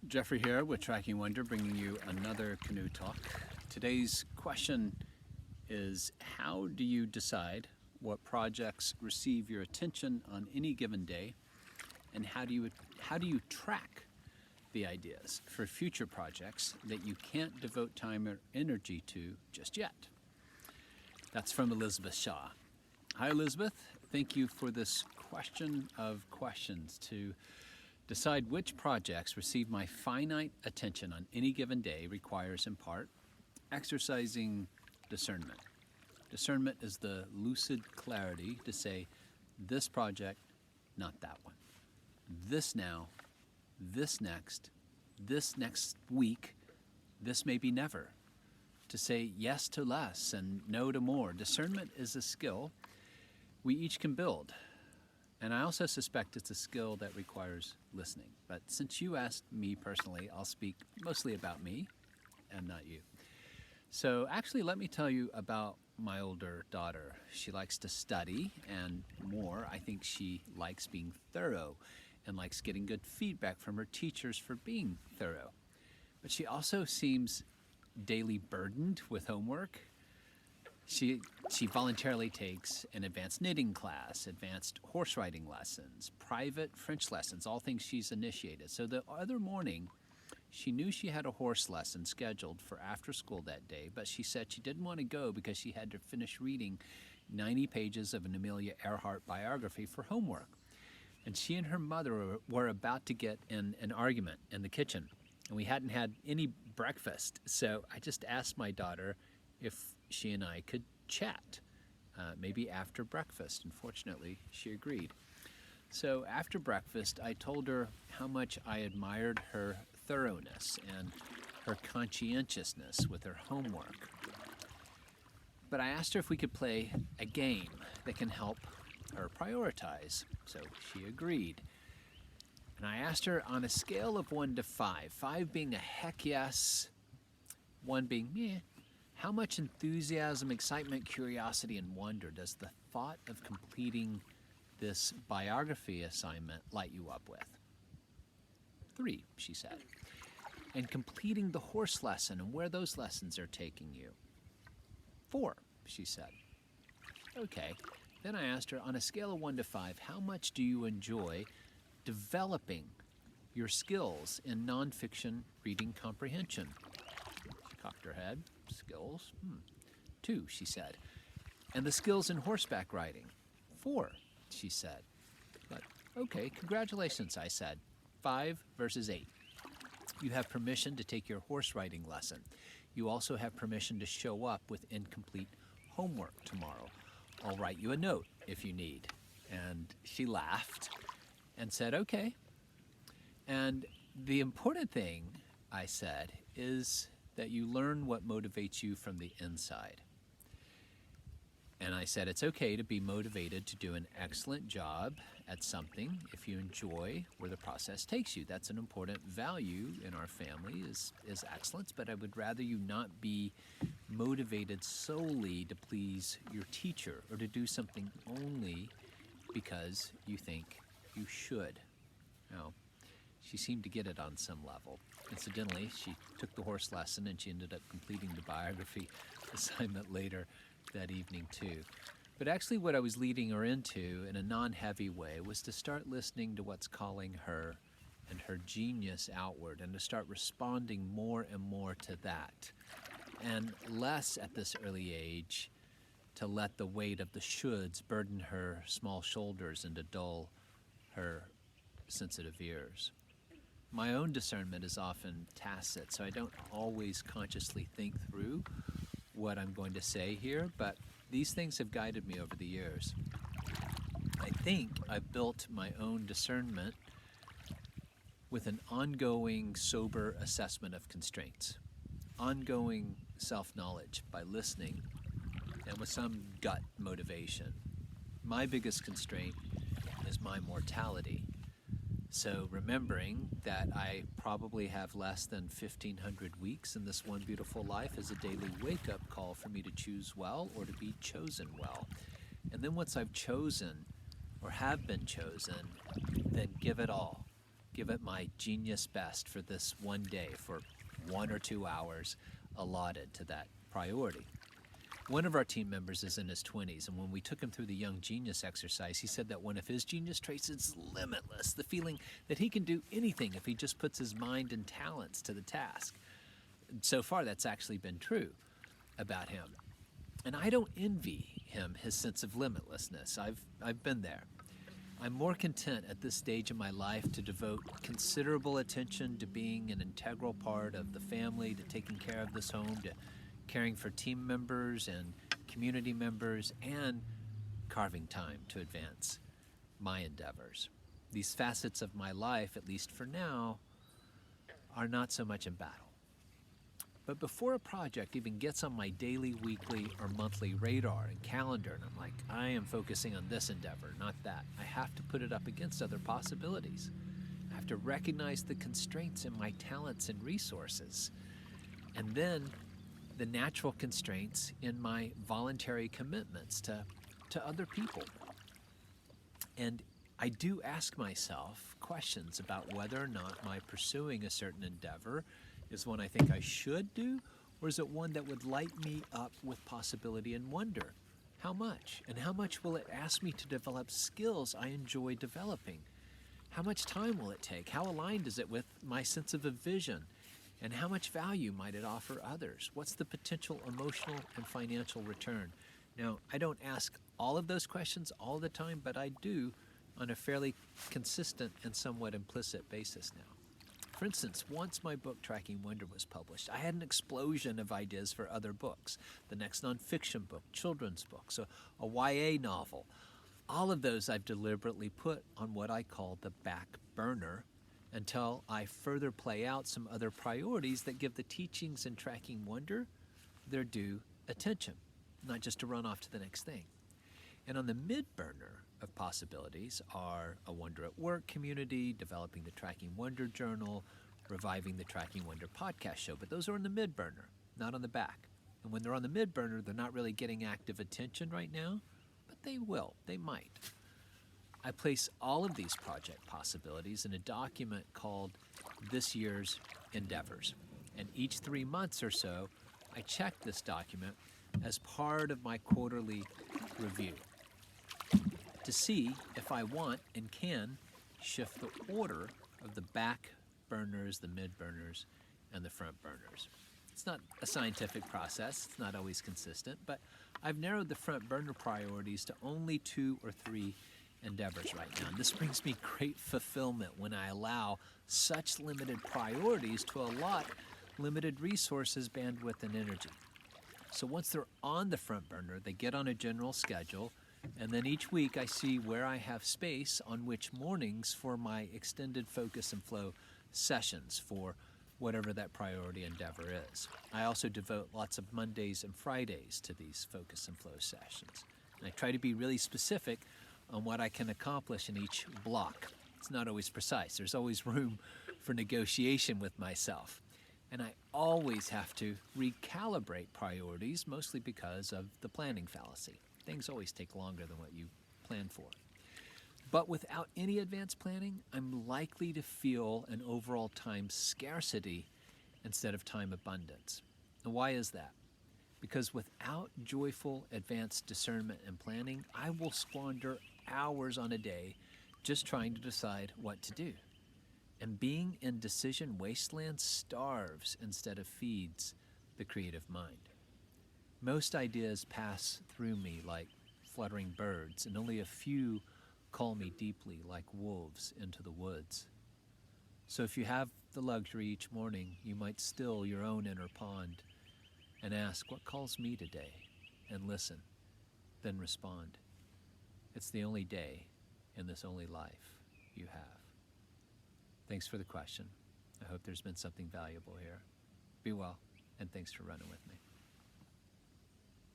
Jeffrey here with Tracking Wonder, bringing you another Canoe Talk. Today's question is, how do you decide what projects receive your attention on any given day, and how do you track the ideas for future projects that you can't devote time or energy to just yet? That's from Elizabeth Shaw. Hi, Elizabeth. Thank you for this question of questions. To decide which projects receive my finite attention on any given day requires, in part, exercising discernment. Discernment is the lucid clarity to say, this project, not that one. This now, this next week, this maybe never. To say yes to less and no to more. Discernment is a skill we each can build. And I also suspect it's a skill that requires listening. But since you asked me personally, I'll speak mostly about me and not you. So actually, let me tell you about my older daughter. She likes to study, and more, I think she likes being thorough and likes getting good feedback from her teachers for being thorough. But she also seems daily burdened with homework. She voluntarily takes an advanced knitting class, advanced horse riding lessons, private French lessons, all things she's initiated. So the other morning, she knew she had a horse lesson scheduled for after school that day, but she said she didn't want to go because she had to finish reading 90 pages of an Amelia Earhart biography for homework. And she and her mother were about to get in an argument in the kitchen, and we hadn't had any breakfast. So I just asked my daughter if she and I could chat, maybe after breakfast. And fortunately, she agreed. So after breakfast, I told her how much I admired her thoroughness and her conscientiousness with her homework. But I asked her if we could play a game that can help her prioritize. So she agreed. And I asked her, on a scale of 1 to 5, 5 being a heck yes, 1 being meh, how much enthusiasm, excitement, curiosity, and wonder does the thought of completing this biography assignment light you up with? 3, she said. And completing the horse lesson and where those lessons are taking you? 4, she said. Okay. Then I asked her, on a scale of 1 to 5, how much do you enjoy developing your skills in nonfiction reading comprehension? She cocked her head. Skills? 2, she said. And the skills in horseback riding? 4, she said. But, okay, congratulations, I said. 5 versus 8. You have permission to take your horse riding lesson. You also have permission to show up with incomplete homework tomorrow. I'll write you a note if you need. And she laughed and said, okay. And the important thing, I said, is that you learn what motivates you from the inside. And I said, it's okay to be motivated to do an excellent job at something if you enjoy where the process takes you. That's an important value in our family is excellence, but I would rather you not be motivated solely to please your teacher or to do something only because you think you should. Now, she seemed to get it on some level. Incidentally, she took the horse lesson and she ended up completing the biography assignment later that evening too. But actually what I was leading her into in a non-heavy way was to start listening to what's calling her and her genius outward, and to start responding more and more to that. And less at this early age to let the weight of the shoulds burden her small shoulders and to dull her sensitive ears. My own discernment is often tacit, so I don't always consciously think through what I'm going to say here, but these things have guided me over the years. I think I've built my own discernment with an ongoing, sober assessment of constraints, ongoing self-knowledge by listening, and with some gut motivation. My biggest constraint is my mortality. So remembering that I probably have less than 1,500 weeks in this one beautiful life is a daily wake-up call for me to choose well or to be chosen well. And then once I've chosen or have been chosen, then give it all. give it my genius best for this one day, for 1 or 2 hours allotted to that priority. One of our team members is in his 20s, and when we took him through the Young Genius exercise, he said that one of his genius traits is limitless, the feeling that he can do anything if he just puts his mind and talents to the task. So far, that's actually been true about him. And I don't envy him his sense of limitlessness. I've been there. I'm more content at this stage in my life to devote considerable attention to being an integral part of the family, to taking care of this home, to caring for team members and community members, and carving time to advance my endeavors. These facets of my life, at least for now, are not so much in battle. But before a project even gets on my daily, weekly, or monthly radar and calendar, and I'm like, I am focusing on this endeavor, not that, I have to put it up against other possibilities. I have to recognize the constraints in my talents and resources, and then the natural constraints in my voluntary commitments to other people. And I do ask myself questions about whether or not my pursuing a certain endeavor is one I think I should do, or is it one that would light me up with possibility and wonder? How much? And how much will it ask me to develop skills I enjoy developing? How much time will it take? How aligned is it with my sense of a vision? And how much value might it offer others? What's the potential emotional and financial return? Now, I don't ask all of those questions all the time, but I do on a fairly consistent and somewhat implicit basis now. For instance, once my book Tracking Wonder was published, I had an explosion of ideas for other books. The next nonfiction book, children's books, a YA novel. All of those I've deliberately put on what I call the back burner until I further play out some other priorities that give the teachings in Tracking Wonder their due attention, not just to run off to the next thing. And on the mid-burner of possibilities are a Wonder at Work community, developing the Tracking Wonder journal, reviving the Tracking Wonder podcast show. But those are on the mid-burner, not on the back. And when they're on the mid-burner, they're not really getting active attention right now, but they will, they might. I place all of these project possibilities in a document called This Year's Endeavors. And each 3 months or so, I check this document as part of my quarterly review to see if I want and can shift the order of the back burners, the mid burners, and the front burners. It's not a scientific process, it's not always consistent, but I've narrowed the front burner priorities to only 2 or 3 endeavors right now. And this brings me great fulfillment when I allow such limited priorities to allot limited resources, bandwidth, and energy. So once they're on the front burner, they get on a general schedule, and then each week I see where I have space on which mornings for my extended focus and flow sessions for whatever that priority endeavor is. I also devote lots of Mondays and Fridays to these focus and flow sessions. And I try to be really specific on what I can accomplish in each block. It's not always precise. There's always room for negotiation with myself. And I always have to recalibrate priorities, mostly because of the planning fallacy. Things always take longer than what you plan for. But without any advanced planning, I'm likely to feel an overall time scarcity instead of time abundance. And why is that? Because without joyful advanced discernment and planning, I will squander hours on a day just trying to decide what to do. And being in decision wasteland starves instead of feeds the creative mind. Most ideas pass through me like fluttering birds, and only a few call me deeply like wolves into the woods. So if you have the luxury each morning, you might still your own inner pond and ask, what calls me today? And listen, then respond. It's the only day in this only life you have. Thanks for the question. I hope there's been something valuable here. Be well, and thanks for running with me.